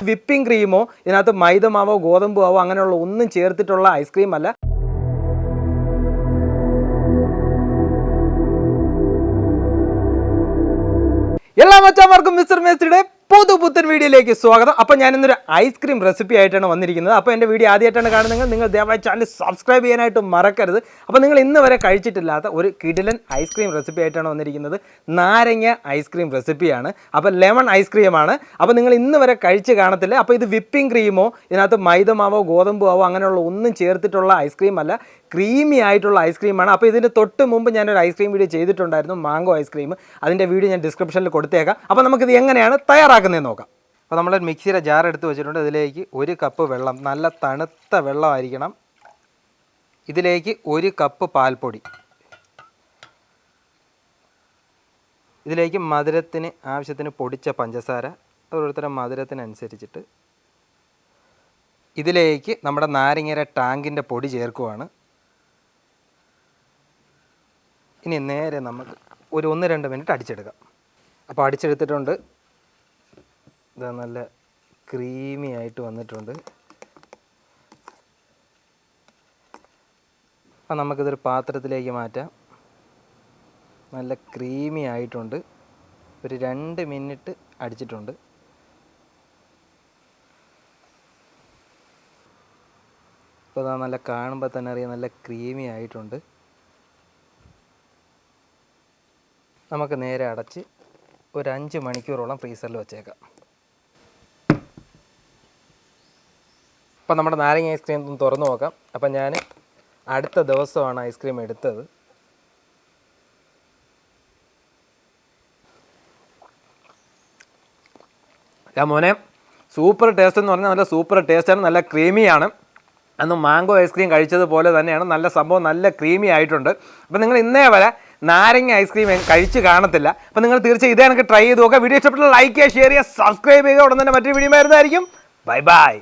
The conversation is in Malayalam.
വിപ്പിംഗ് ക്രീമോ ഇതിനകത്ത് മൈദമാവോ ഗോതമ്പ് മാവോ അങ്ങനെയുള്ള ഒന്നും ചേർത്തിട്ടുള്ള ഐസ്ക്രീം അല്ല. എല്ലാ മച്ചാന്മാർക്കും മിസ്റ്റർ മേസ്ത്രിയുടെ പുതുപുത്തൻ വീഡിയോയിലേക്ക് സ്വാഗതം. അപ്പോൾ ഞാൻ ഇന്നൊരു ഐസ്ക്രീം റെസിപ്പി ആയിട്ടാണ് വന്നിരിക്കുന്നത്. അപ്പോൾ എൻ്റെ വീഡിയോ ആദ്യമായിട്ടാണ് കാണുന്നത്, നിങ്ങൾ ദയവായി ചാനൽ സബ്സ്ക്രൈബ് ചെയ്യാനായിട്ട് മറക്കരുത്. അപ്പോൾ നിങ്ങൾ ഇന്ന് വരെ കഴിച്ചിട്ടില്ലാത്ത ഒരു കിടിലൻ ഐസ്ക്രീം റെസിപ്പി ആയിട്ടാണ് വന്നിരിക്കുന്നത്. നാരങ്ങ ഐസ്ക്രീം റെസിപ്പിയാണ്. അപ്പോൾ ലെമൺ ഐസ്ക്രീമാണ്. അപ്പോൾ നിങ്ങൾ ഇന്ന് വരെ കഴിച്ച് കാണത്തില്ല. അപ്പോൾ ഇത് വിപ്പിംഗ് ക്രീമോ ഇതിനകത്ത് മൈദമാവോ ഗോതമ്പ് മാവോ അങ്ങനെയുള്ള ഒന്നും ചേർത്തിട്ടുള്ള ഐസ്ക്രീം അല്ല, ക്രീമി ആയിട്ടുള്ള ഐസ്ക്രീമാണ്. അപ്പോൾ ഇതിന് തൊട്ട് മുമ്പ് ഞാനൊരു ഐസ്ക്രീം വീഡിയോ ചെയ്തിട്ടുണ്ടായിരുന്നു, മാംഗോ ഐസ്ക്രീം. അതിൻ്റെ വീഡിയോ ഞാൻ ഡിസ്ക്രിപ്ഷനിൽ കൊടുത്തേക്കാം. അപ്പോൾ നമുക്കിത് എങ്ങനെയാണ് തയ്യാറാക്കുന്നത് നോക്കാം. അപ്പോൾ നമ്മൾ മിക്സിയുടെ ജാർ എടുത്ത് വെച്ചിട്ടുണ്ട്. ഇതിലേക്ക് 1 കപ്പ് വെള്ളം, നല്ല തണുത്ത വെള്ളമായിരിക്കണം. ഇതിലേക്ക് 1 കപ്പ് പാൽപ്പൊടി, ഇതിലേക്ക് മധുരത്തിന് ആവശ്യത്തിന് പൊടിച്ച പഞ്ചസാര, ഓരോരുത്തരുടെ മധുരത്തിനനുസരിച്ചിട്ട്. ഇതിലേക്ക് നമ്മുടെ നാരങ്ങയുടെ ടാങ്കിൻ്റെ പൊടി ചേർക്കുവാണ്. ഇനി നേരെ നമുക്ക് ഒരു 1-2 മിനിറ്റ് അടിച്ചെടുക്കാം. അപ്പോൾ അടിച്ചെടുത്തിട്ടുണ്ട്. ഇത് നല്ല ക്രീമി ആയിട്ട് വന്നിട്ടുണ്ട്. അപ്പോൾ നമുക്കിതൊരു പാത്രത്തിലേക്ക് മാറ്റാം. നല്ല ക്രീമി ആയിട്ടുണ്ട്. ഒരു 2 മിനിറ്റ് അടിച്ചിട്ടുണ്ട്. അപ്പോൾ അത് നല്ല കാണുമ്പോൾ തന്നെ അറിയാം, നല്ല ക്രീമി ആയിട്ടുണ്ട്. നമുക്ക് നേരെ അടച്ച് ഒരു 5 മണിക്കൂറോളം ഫ്രീസറിൽ വെച്ചേക്കാം. അപ്പോൾ നമ്മുടെ നാരങ്ങ ഐസ്ക്രീം തുറന്നു നോക്കാം. അപ്പം ഞാൻ അടുത്ത ദിവസമാണ് ഐസ്ക്രീം എടുത്തത്. മോനെ സൂപ്പർ ടേസ്റ്റ് എന്ന് പറഞ്ഞാൽ നല്ല സൂപ്പർ ടേസ്റ്റാണ്, നല്ല ക്രീമിയാണ്. അന്ന് മാംഗോ ഐസ്ക്രീം കഴിച്ചതുപോലെ തന്നെയാണ്, നല്ല സംഭവം, നല്ല ക്രീമി ആയിട്ടുണ്ട്. അപ്പോൾ നിങ്ങൾ ഇന്നേ വരെ നാരങ്ങ ഐസ്ക്രീം കഴിച്ച് കാണത്തില്ല. അപ്പോൾ നിങ്ങൾ തീർച്ചയായും ഇതേ എനിക്ക് ട്രൈ ചെയ്ത് നോക്കുക. വീഡിയോ ഇഷ്ടപ്പെട്ടാൽ ലൈക്ക് ചെയ്യുക, ഷെയർ ചെയ്യുക, സബ്സ്ക്രൈബ് ചെയ്യുക. ഉടൻ തന്നെ മറ്റൊരു വീഡിയോ വരുന്നതായിരിക്കും. Bye bye.